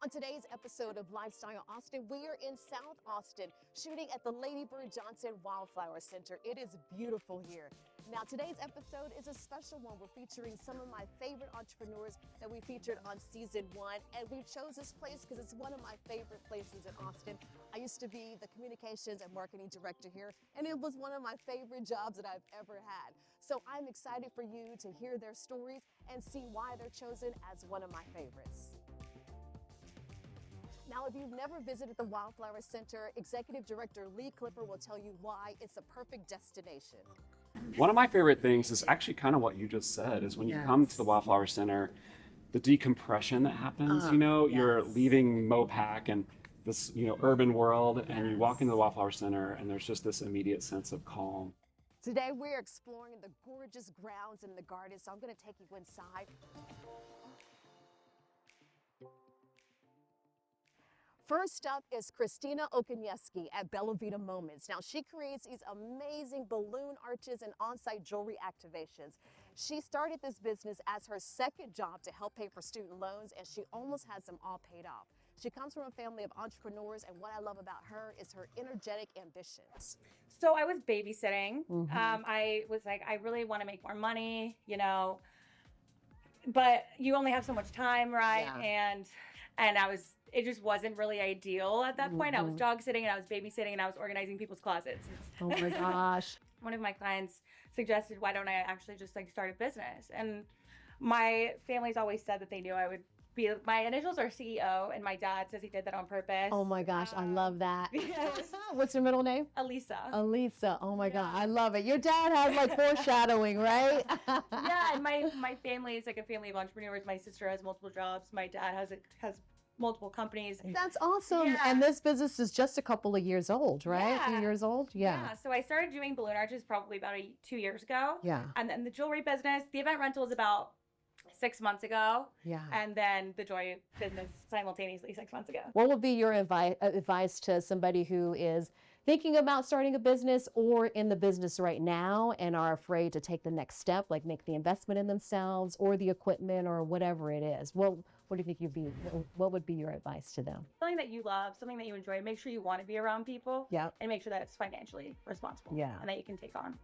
On today's episode of Lifestyle Austin, we are in South Austin shooting at the Lady Bird Johnson Wildflower Center. It is beautiful here. Now, today's episode is a special one. We're featuring some of my favorite entrepreneurs that we featured on season 1. And we chose this place because it's one of my favorite places in Austin. I used to be the communications and marketing director here, and it was one of my favorite jobs that I've ever had. So I'm excited for you to hear their stories and see why they're chosen as one of my favorites. Now, if you've never visited the Wildflower Center, Executive Director Lee Clipper will tell you why it's a perfect destination. One of my favorite things is actually kind of what you just said, is when you come to the Wildflower Center, the decompression that happens, you're leaving Mopac and this, urban world, and you walk into the Wildflower Center and there's just this immediate sense of calm. Today, we're exploring the gorgeous grounds and the gardens, so I'm going to take you inside. First up is Christina Okoniewski at Bella Vita Moments. Now, she creates these amazing balloon arches and on-site jewelry activations. She started this business as her second job to help pay for student loans, and she almost has them all paid off. She comes from a family of entrepreneurs, and what I love about her is her energetic ambitions. So I was babysitting. I was like, I really want to make more money, but you only have so much time, right? Yeah. And it just wasn't really ideal at that point. I was dog sitting and I was babysitting and I was organizing people's closets. Oh my gosh. One of my clients suggested, why don't I actually just start a business? And my family's always said that they knew I would be, my initials are CEO, and my dad says he did that on purpose. Oh my gosh, I love that. Yes. What's your middle name? Elisa. Elisa. Oh my God, I love it. Your dad had foreshadowing, right? Yeah, and my family is like a family of entrepreneurs. My sister has multiple jobs. My dad has multiple companies. That's awesome. Yeah. And this business is just a couple of years old, right? Yeah. A few years old? Yeah. So I started doing balloon arches probably about 2 years ago. Yeah. And then the jewelry business, the event rental is about 6 months ago. Yeah. And then the jewelry business simultaneously 6 months ago. What would be your advice to somebody who is thinking about starting a business or in the business right now and are afraid to take the next step, like make the investment in themselves or the equipment or whatever it is? What do you think what would be your advice to them? Something that you love, something that you enjoy, make sure you want to be around people. Yeah. And make sure that it's financially responsible. Yeah. And that you can take on,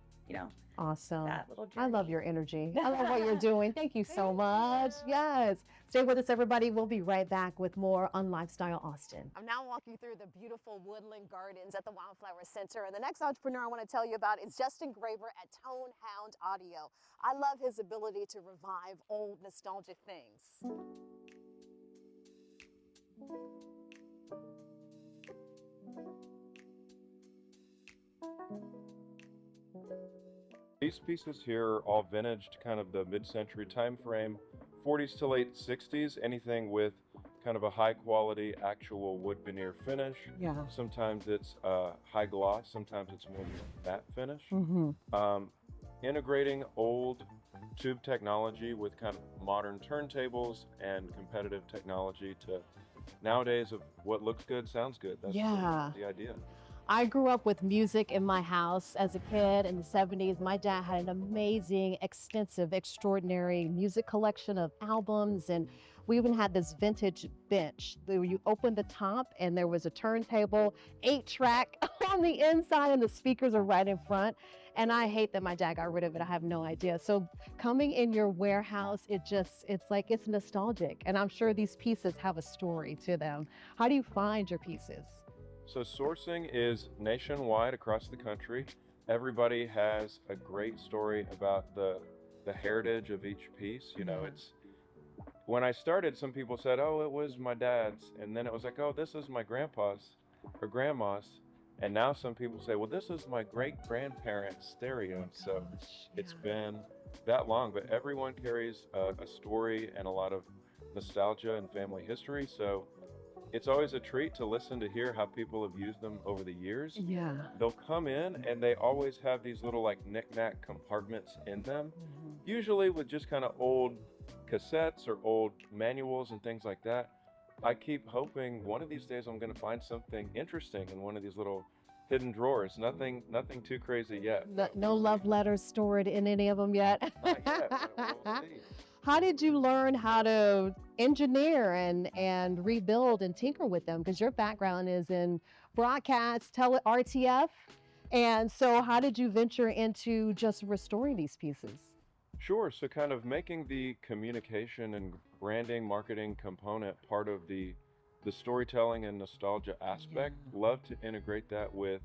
Awesome. that little I journey. love your energy. I love what you're doing. Thank you so much. Yes. Stay with us, everybody. We'll be right back with more on Lifestyle Austin. I'm now walking through the beautiful woodland gardens at the Wildflower Center. And the next entrepreneur I want to tell you about is Justin Graver at Tone Hound Audio. I love his ability to revive old nostalgic things. These pieces here are all vintage to kind of the mid-century time frame, 40s to late 60s, anything with kind of a high quality actual wood veneer finish. Yeah. Sometimes it's high gloss, sometimes it's more matte finish. Integrating old tube technology with kind of modern turntables and competitive technology to nowadays of what looks good sounds good. That's the idea. I grew up with music in my house as a kid in the 70s. My dad had an amazing, extensive, extraordinary music collection of albums, and we even had this vintage bench where you opened the top and there was a turntable, 8-track on the inside, and the speakers are right in front. And I hate that my dad got rid of it. I have no idea. So coming in your warehouse, it's nostalgic. And I'm sure these pieces have a story to them. How do you find your pieces? So sourcing is nationwide across the country. Everybody has a great story about the heritage of each piece. It's when I started, some people said, "Oh, it was my dad's," and then it was like, "Oh, this is my grandpa's or grandma's," and now some people say, "Well, this is my great-grandparents' stereo." So it's been that long, but everyone carries a story and a lot of nostalgia and family history. So it's always a treat to listen to hear how people have used them over the years. Yeah. They'll come in and they always have these little knick-knack compartments in them, usually with just kind of old cassettes or old manuals and things like that. I keep hoping one of these days I'm going to find something interesting in one of these little hidden drawers. Nothing too crazy yet. No love letters stored in any of them yet? Not yet, but we'll see. how did you learn how to engineer and rebuild and tinker with them? Because your background is in broadcast, RTF. And so how did you venture into just restoring these pieces? Sure. So kind of making the communication and branding, marketing component part of the storytelling and nostalgia aspect. Love to integrate that with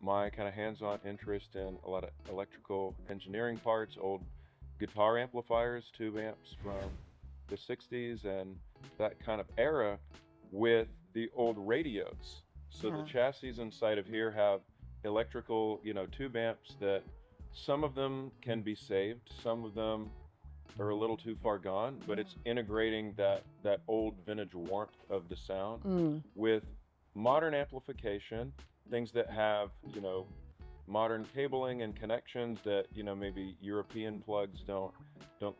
my kind of hands-on interest in a lot of electrical engineering parts, old guitar amplifiers, tube amps from the 60s and that kind of era with the old radios. So the chassis inside of here have electrical, tube amps that some of them can be saved, some of them are a little too far gone, but it's integrating that old vintage warmth of the sound with modern amplification, things that have, modern cabling and connections that, maybe European plugs don't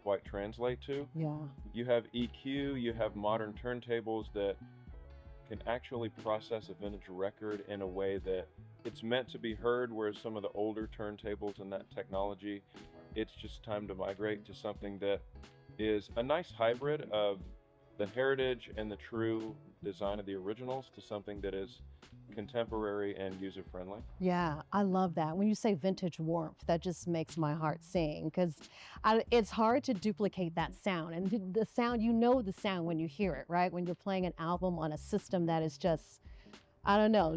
quite translate to. Yeah. You have EQ, you have modern turntables that can actually process a vintage record in a way that it's meant to be heard, whereas some of the older turntables and that technology, it's just time to migrate to something that is a nice hybrid of the heritage and the true design of the originals to something that is contemporary and user-friendly. Yeah, I love that. When you say vintage warmth, that just makes my heart sing because it's hard to duplicate that sound. And the sound, the sound when you hear it, right? When you're playing an album on a system that is just, I don't know,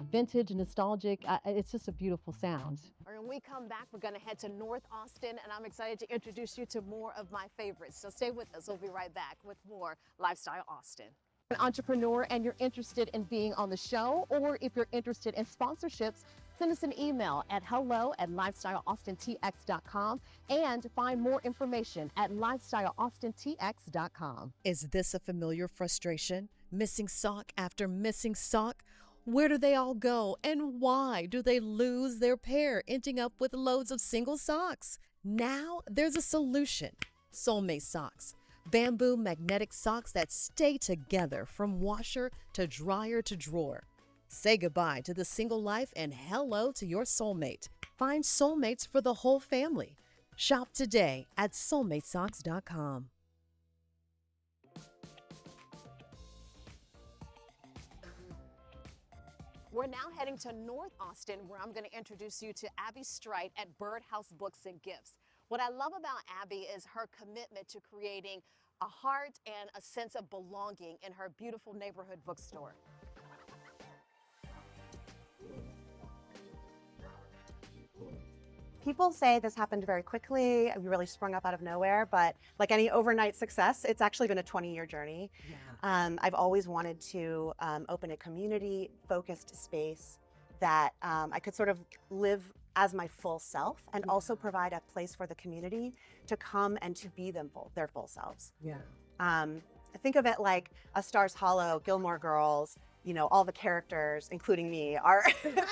vintage, nostalgic. It's just a beautiful sound. When we come back, we're going to head to North Austin, and I'm excited to introduce you to more of my favorites. So stay with us. We'll be right back with more Lifestyle Austin. An entrepreneur and you're interested in being on the show, or if you're interested in sponsorships, send us an email at hello@lifestyleaustintx.com and find more information at lifestyleaustintx.com. Is this a familiar frustration? Missing sock after missing sock? Where do they all go, and why do they lose their pair, ending up with loads of single socks? Now there's a solution. Soulmate Socks. Bamboo magnetic socks that stay together from washer to dryer to drawer. Say goodbye to the single life and hello to your soulmate. Find soulmates for the whole family. Shop today at soulmatesocks.com. We're now heading to North Austin, where I'm going to introduce you to Abby Strite at Birdhouse Books and Gifts. What I love about Abby is her commitment to creating a heart and a sense of belonging in her beautiful neighborhood bookstore. People say this happened very quickly. We really sprung up out of nowhere, but like any overnight success, it's actually been a 20-year journey. Yeah. I've always wanted to open a community-focused space that I could sort of live as my full self and also provide a place for the community to come and to be their full selves. Yeah. I think of it like A Stars Hollow, Gilmore Girls, all the characters, including me, are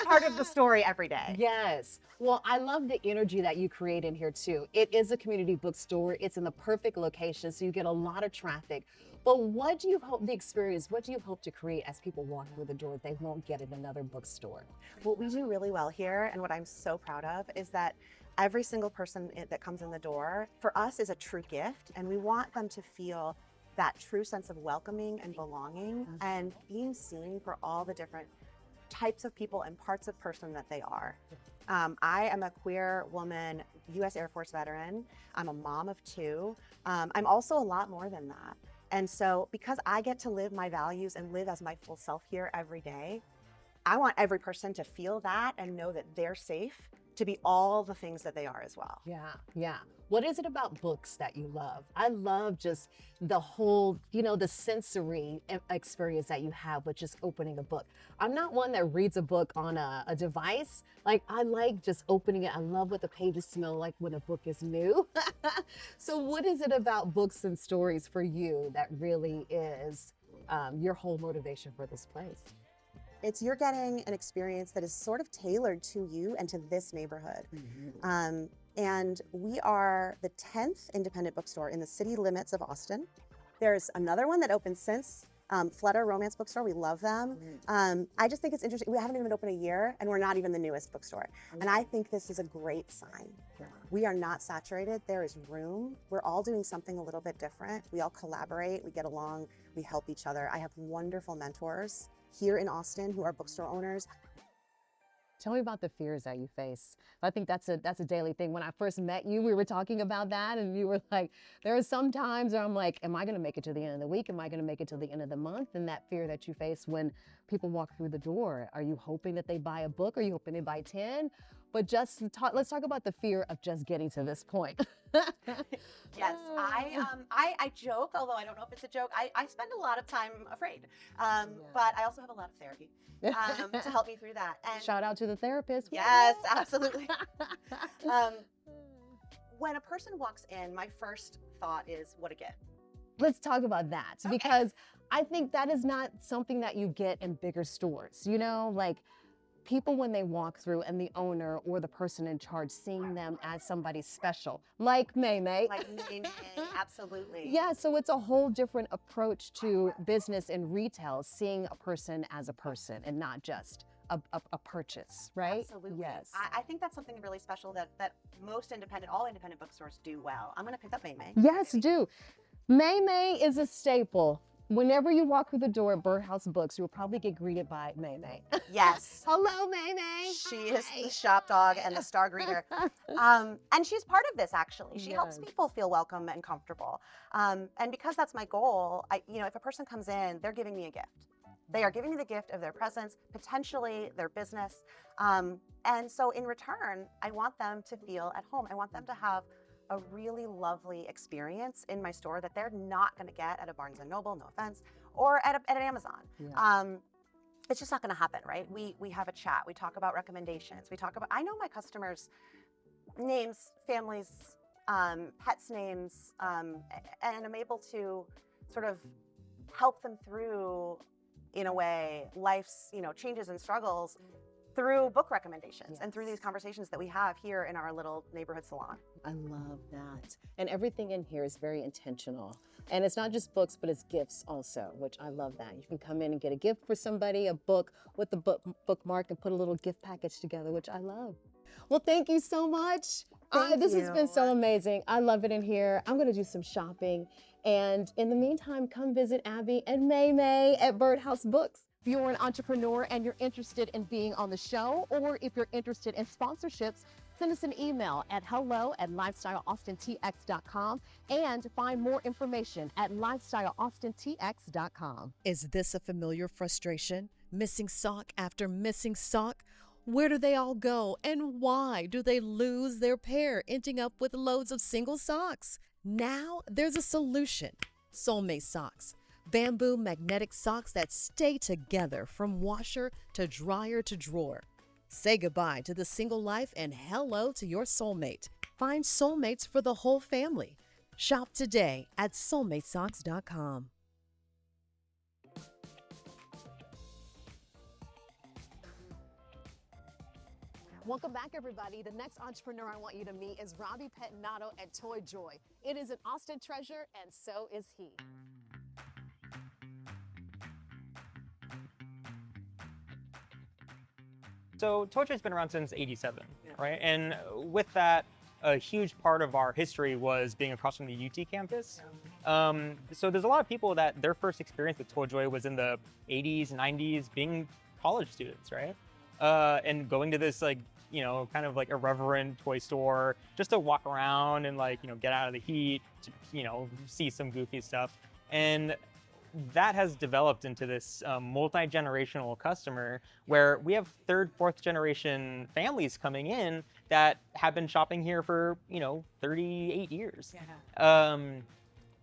part of the story every day. Yes. Well, I love the energy that you create in here too. It is a community bookstore. It's in the perfect location, so you get a lot of traffic. But what do you hope to create as people walk through the door that they won't get in another bookstore? What we do really well here, and what I'm so proud of, is that every single person that comes in the door, for us, is a true gift, and we want them to feel that true sense of welcoming and belonging and being seen for all the different types of people and parts of person that they are. I am a queer woman, U.S. Air Force veteran. I'm a mom of 2. I'm also a lot more than that. And so because I get to live my values and live as my full self here every day, I want every person to feel that and know that they're safe to be all the things that they are as well. Yeah. What is it about books that you love? I love just the whole, the sensory experience that you have with just opening a book. I'm not one that reads a book on a device. Like, I like just opening it. I love what the pages smell like when a book is new. So what is it about books and stories for you that really is your whole motivation for this place? You're getting an experience that is sort of tailored to you and to this neighborhood. Mm-hmm. And we are the 10th independent bookstore in the city limits of Austin. There's another one that opened since, Flutter Romance Bookstore. We love them. I just think it's interesting. We haven't even been open a year and we're not even the newest bookstore. And I think this is a great sign. Yeah. We are not saturated. There is room. We're all doing something a little bit different. We all collaborate, we get along, we help each other. I have wonderful mentors here in Austin who are bookstore owners. Tell me about the fears that you face. I think that's a daily thing. When I first met you, we were talking about that, and you were like, there are some times where I'm like, am I going to make it to the end of the week? Am I going to make it to the end of the month? And that fear that you face when people walk through the door. Are you hoping that they buy a book? Are you hoping they buy 10? But let's talk about the fear of just getting to this point. Yes, I joke, although I don't know if it's a joke. I spend a lot of time afraid, but I also have a lot of therapy to help me through that. And shout out to the therapist. Yes, absolutely. When a person walks in, my first thought is, what a gift. Let's talk about that, because I think that is not something that you get in bigger stores. You know, like people when they walk through and the owner or the person in charge seeing them as somebody special, like May May. Like May May, absolutely. Yeah, so it's a whole different approach to business and retail, seeing a person as a person and not just a purchase, right? Absolutely. Yes. I think that's something really special that all independent bookstores do well. I'm gonna pick up May May. Yes, do. May May is a staple. Whenever you walk through the door at Birdhouse Books, you will probably get greeted by May May. Yes. Hello, May May. She is the shop dog and the star greeter. And she's part of this, actually. She helps people feel welcome and comfortable. And because that's my goal, if a person comes in, they're giving me a gift. They are giving me the gift of their presence, potentially their business. And so in return, I want them to feel at home. I want them to have a really lovely experience in my store that they're not going to get at a Barnes & Noble, no offense, or at an Amazon. Yeah. It's just not going to happen, right? We have a chat. We talk about recommendations. I know my customers' names, families, pets' names, and I'm able to sort of help them through, in a way, life's changes and struggles through book recommendations and through these conversations that we have here in our little neighborhood salon. I love that. And everything in here is very intentional. And it's not just books, but it's gifts also, which I love that. You can come in and get a gift for somebody, a book with the bookmark, and put a little gift package together, which I love. Well, thank you so much. This has been so amazing. I love it in here. I'm going to do some shopping. And in the meantime, come visit Abby and May May at Birdhouse Books. If you're an entrepreneur and you're interested in being on the show, or if you're interested in sponsorships, send us an email at hello@lifestyleaustintx.com and find more information at lifestyleaustintx.com. Is this a familiar frustration? Missing sock after missing sock? Where do they all go, and why do they lose their pair, ending up with loads of single socks? Now there's a solution. Soulmate Socks. Bamboo magnetic socks that stay together from washer to dryer to drawer. Say goodbye to the single life and hello to your soulmate. Find soulmates for the whole family. Shop today at soulmatesocks.com. Welcome back, everybody. The next entrepreneur I want you to meet is Robbie Pettinato at Toy Joy. It is an Austin treasure, and so is he. So Toy Joy's been around since '87, right? And with that, a huge part of our history was being across from the UT campus. So there's a lot of people that their first experience with Toy Joy was in the '80s, '90s, being college students, right? And going to this kind of like irreverent toy store just to walk around and get out of the heat, to, see some goofy stuff. And that has developed into this multi-generational customer where we have third, fourth generation families coming in that have been shopping here for, 38 years. Yeah.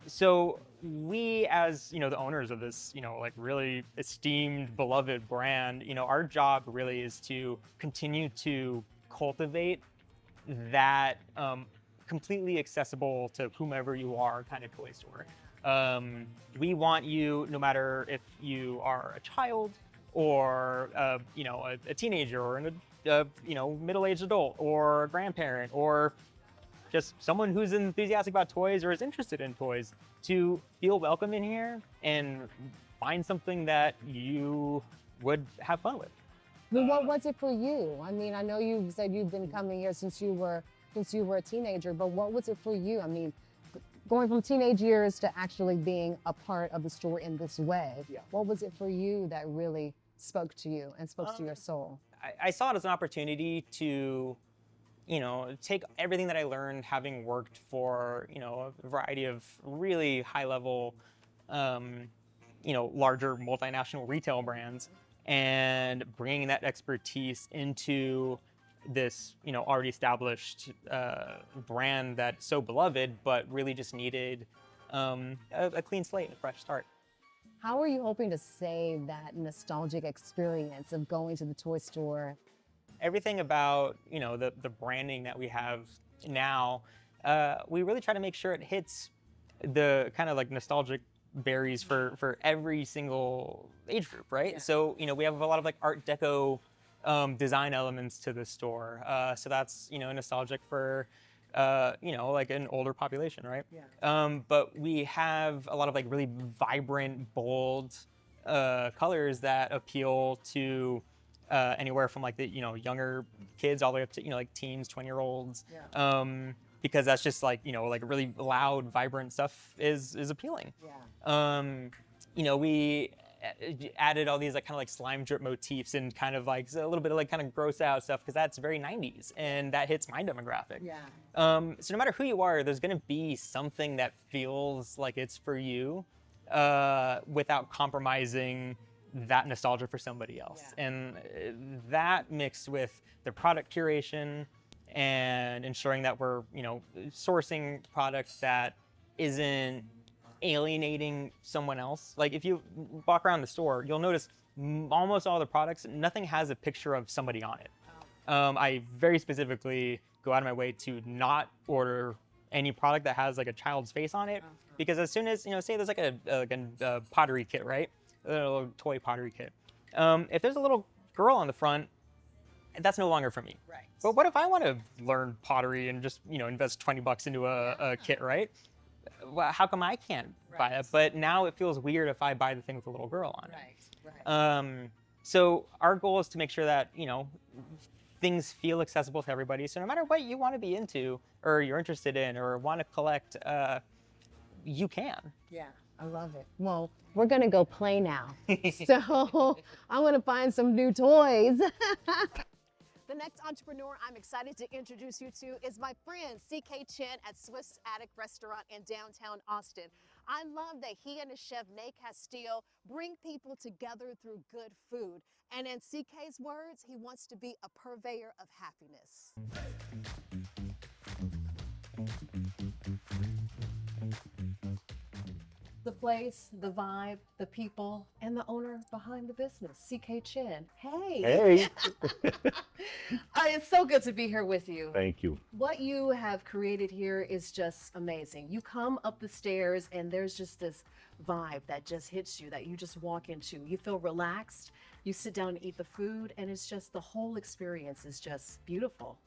So we, as, the owners of this, really esteemed, beloved brand, our job really is to continue to cultivate that completely accessible to whomever you are kind of toy store. We want you, no matter if you are a child or a teenager or a middle-aged adult or a grandparent or just someone who's enthusiastic about toys or is interested in toys, to feel welcome in here and find something that you would have fun with. Well, what was it for you? I mean, I know you said you've been coming here since you were since you were a teenager, but what was it for you? I mean, going from teenage years to actually being a part of the store in this way, what was it for you that really spoke to you and spoke to your soul? I saw it as an opportunity to, take everything that I learned having worked for, a variety of really high level, larger multinational retail brands, and bringing that expertise into this, already established brand that's so beloved, but really just needed a clean slate, a fresh start. How are you hoping to save that nostalgic experience of going to the toy store? Everything about, the branding that we have now, we really try to make sure it hits the kind of like nostalgic berries for every single age group, right? Yeah. So, we have a lot of like Art Deco design elements to the store. So that's, nostalgic for, like an older population, right? Yeah. But we have a lot of like really vibrant, bold colors that appeal to anywhere from like the, younger kids all the way up to, like teens, 20-year-olds. Yeah. Because that's just like, like really loud, vibrant stuff is appealing. Yeah. We added all these like kind of like slime drip motifs and kind of like a little bit of like kind of gross out stuff because that's very 90s and that hits my demographic. Yeah. So no matter who you are, there's going to be something that feels like it's for you without compromising that nostalgia for somebody else. Yeah. And that mixed with the product curation and ensuring that we're, sourcing products that isn't alienating someone else. Like if you walk around the store, you'll notice almost all the products, nothing has a picture of somebody on it. I very specifically go out of my way to not order any product that has like a child's face on it, because as soon as, say there's like a pottery kit, right? A little toy pottery kit. If there's a little girl on the front, that's no longer for me. Right. But what if I want to learn pottery and just, invest $20 into a kit, right? Well, how come I can't buy it? But now it feels weird if I buy the thing with a little girl on it. Right. So our goal is to make sure that, things feel accessible to everybody. So no matter what you want to be into or you're interested in or want to collect, you can. Yeah, I love it. Well, we're gonna go play now. So I want to find some new toys. The next entrepreneur I'm excited to introduce you to is my friend CK Chen at Swiss Attic Restaurant in downtown Austin. I love that he and his chef, Nate Castillo, bring people together through good food. And in CK's words, he wants to be a purveyor of happiness. The place, the vibe, the people, and the owner behind the business, CK Chen. Hey. Hey. It's so good to be here with you. Thank you. What you have created here is just amazing. You come up the stairs and there's just this vibe that just hits you, that you just walk into. You feel relaxed, you sit down and eat the food, and it's just the whole experience is just beautiful.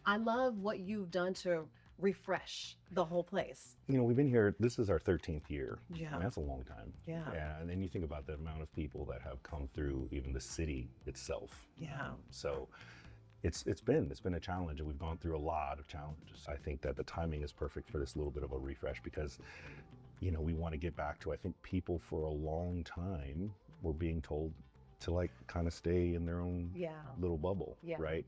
I love what you've done to refresh the whole place. We've been here, this is our 13th year. Yeah. And that's a long time. Yeah. And then you think about the amount of people that have come through even the city itself. Yeah. So it's been a challenge, and we've gone through a lot of challenges. I think that the timing is perfect for this little bit of a refresh because, we want to get back to, I think people for a long time were being told to like kind of stay in their own little bubble, right?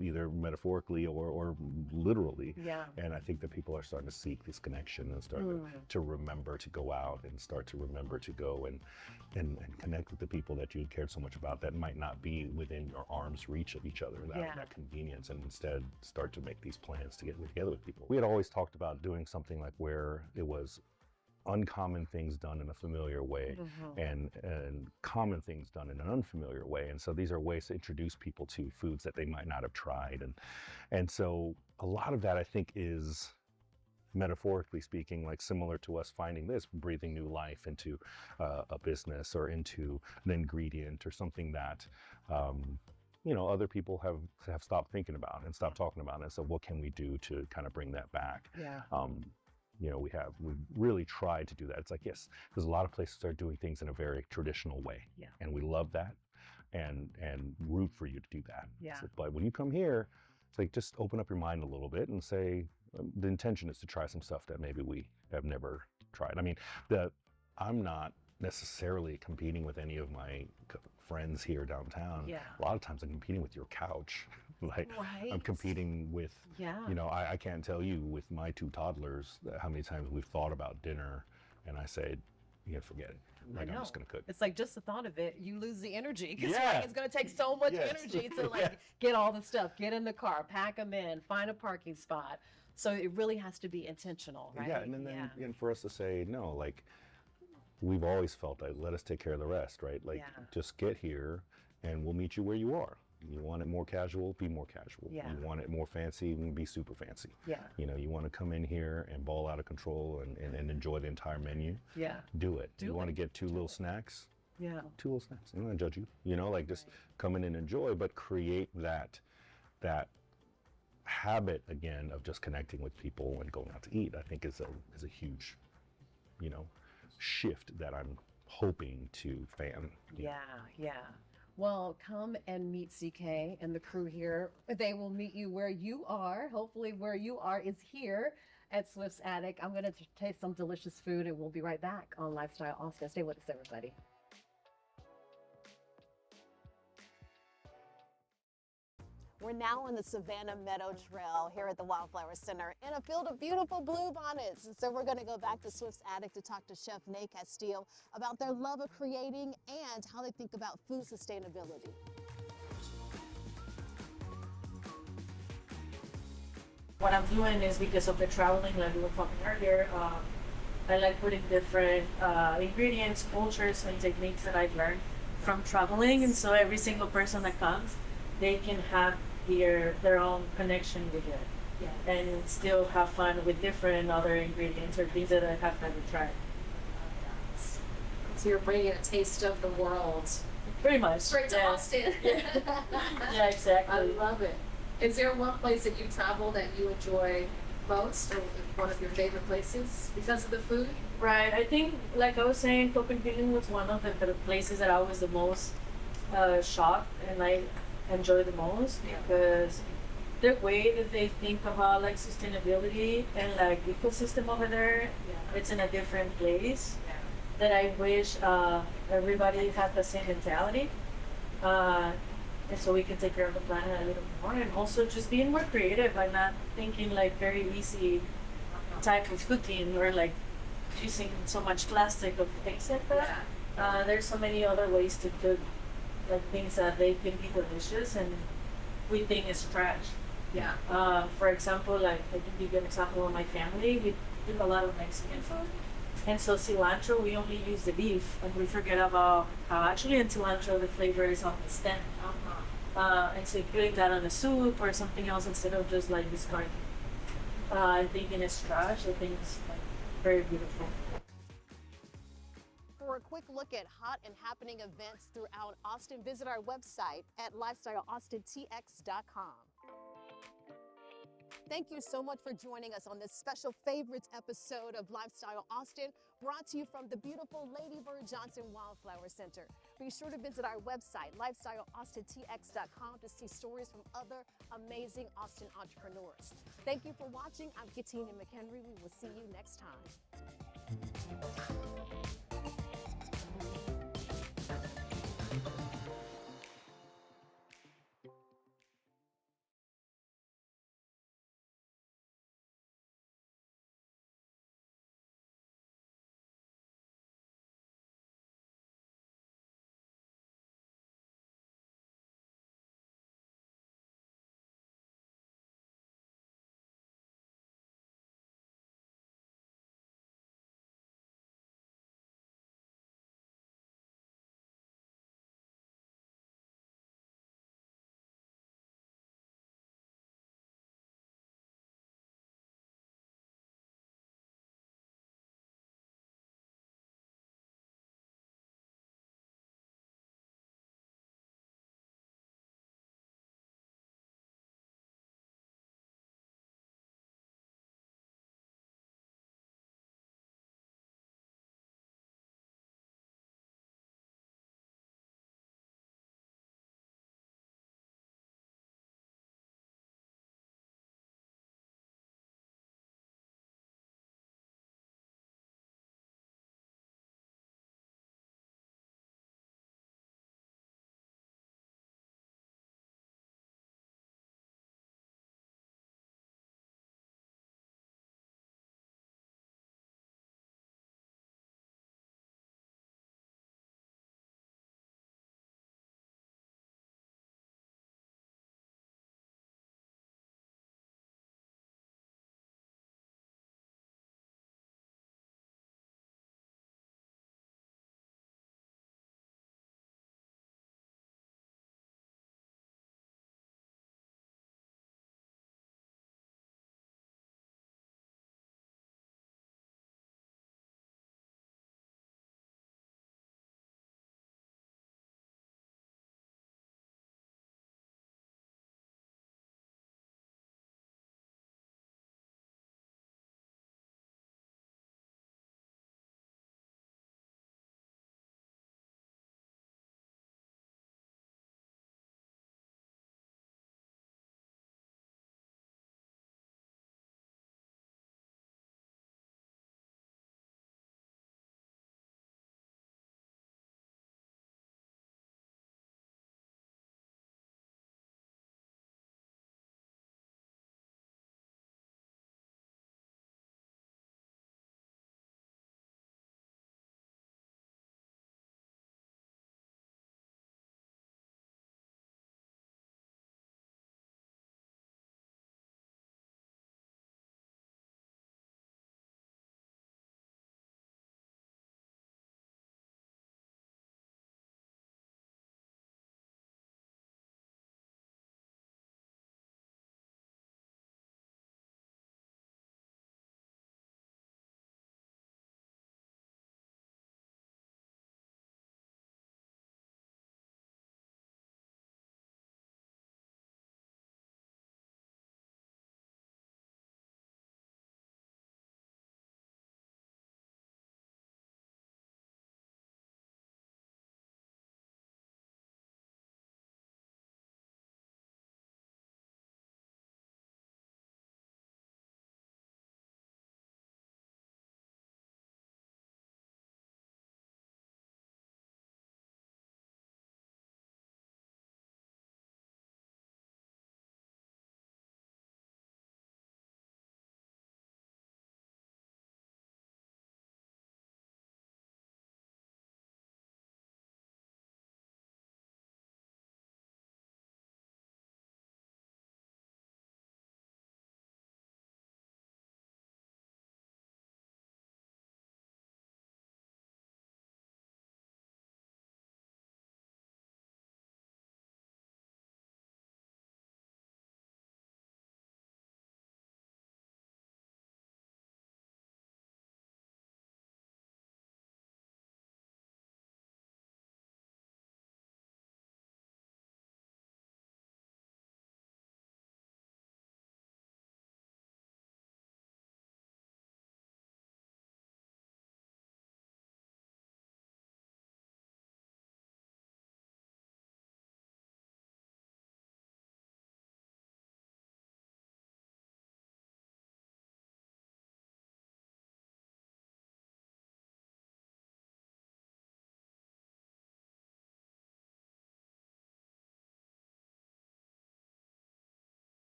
Either metaphorically or literally. Yeah. And I think that people are starting to seek this connection and start to remember to go out and start to remember to go and connect with the people that you cared so much about that might not be within your arm's reach of each other, that convenience, and instead start to make these plans to get together with people. We had always talked about doing something like where it was uncommon things done in a familiar way and common things done in an unfamiliar way. And so these are ways to introduce people to foods that they might not have tried. And so a lot of that, I think, is metaphorically speaking, like similar to us finding this, breathing new life into a business or into an ingredient or something that other people have stopped thinking about and stopped talking about. And so what can we do to kind of bring that back? Yeah. We've really tried to do that. It's like, yes, there's a lot of places that are doing things in a very traditional way. Yeah. And we love that and root for you to do that. Yeah. But when you come here, It's like, just open up your mind a little bit and say, the intention is to try some stuff that maybe we have never tried. I mean, I'm not necessarily competing with any of my friends here downtown. Yeah. A lot of times I'm competing with your couch. Like, I'm Right. competing with, Yeah. you know, I can't tell you with my 2 toddlers how many times we've thought about dinner and I said, yeah, forget it. Like, I'm just gonna cook. It's like just the thought of it, you lose the energy. Because Yeah. it's going to take so much Yes. energy to like Yeah. get all the stuff, get in the car, pack them in, find a parking spot. So it really has to be intentional, right? Yeah, and then and for us to say, no, like, we've always felt like, let us take care of the rest, right? Like, Yeah. just get here and we'll meet you where you are. You want it more casual, be more casual. Yeah. You want it more fancy, be super fancy. Yeah. You know, you want to come in here and ball out of control and enjoy the entire menu, Yeah. do it. Do you want to it. get 2 little snacks, Yeah. 2 little snacks. I'm not gonna judge you. You know, like, just come in and enjoy, but create that habit again of just connecting with people and going out to eat. I think is a huge, you know, shift that I'm hoping to fan. Yeah, yeah. Well, come and meet CK and the crew here. They will meet you where you are. Hopefully, where you are is here at Swift's Attic. I'm going to taste some delicious food and we'll be right back on Lifestyle Austin. Stay with us, everybody. We're now on the Savannah Meadow Trail here at the Wildflower Center in a field of beautiful bluebonnets. And so we're going to go back to Swift's Attic to talk to Chef Nate Castillo about their love of creating and how they think about food sustainability. What I'm doing is because of the traveling, like we were talking earlier, I like putting different ingredients, cultures, and techniques that I've learned from traveling. And so every single person that comes, they can have their own connection with it. Yes. And still have fun with different other ingredients or things that I have never tried. So you're bringing a taste of the world Pretty much. straight to yeah. Austin. Yeah, exactly. I love it. Is there one place that you travel that you enjoy most, or one of your favorite places because of the food? Right. I think, like I was saying, Copenhagen was one of the places that I was the most shocked and I enjoy the most because the way that they think about like sustainability and like ecosystem over there, it's in a different place. That I wish everybody had the same mentality, and so we can take care of the planet a little more, and also just being more creative by not thinking like very easy type of cooking or like using so much plastic or things like that. There's so many other ways to cook, like things that they can be delicious and we think is trash. Yeah. For example, like I can give you an example of my family. We do a lot of Mexican food. And so cilantro, we only use the beef, and we forget about how actually in cilantro the flavor is on the stem. And so putting that on a soup or something else instead of just like discarding. Thinking it's trash, I think it's like very beautiful. For a quick look at hot and happening events throughout Austin, visit our website at lifestyleaustintx.com. Thank you so much for joining us on this special favorites episode of Lifestyle Austin, brought to you from the beautiful Lady Bird Johnson Wildflower Center. Be sure to visit our website, lifestyleaustintx.com, to see stories from other amazing Austin entrepreneurs. Thank you for watching. I'm Catenya McHenry. We will see you next time.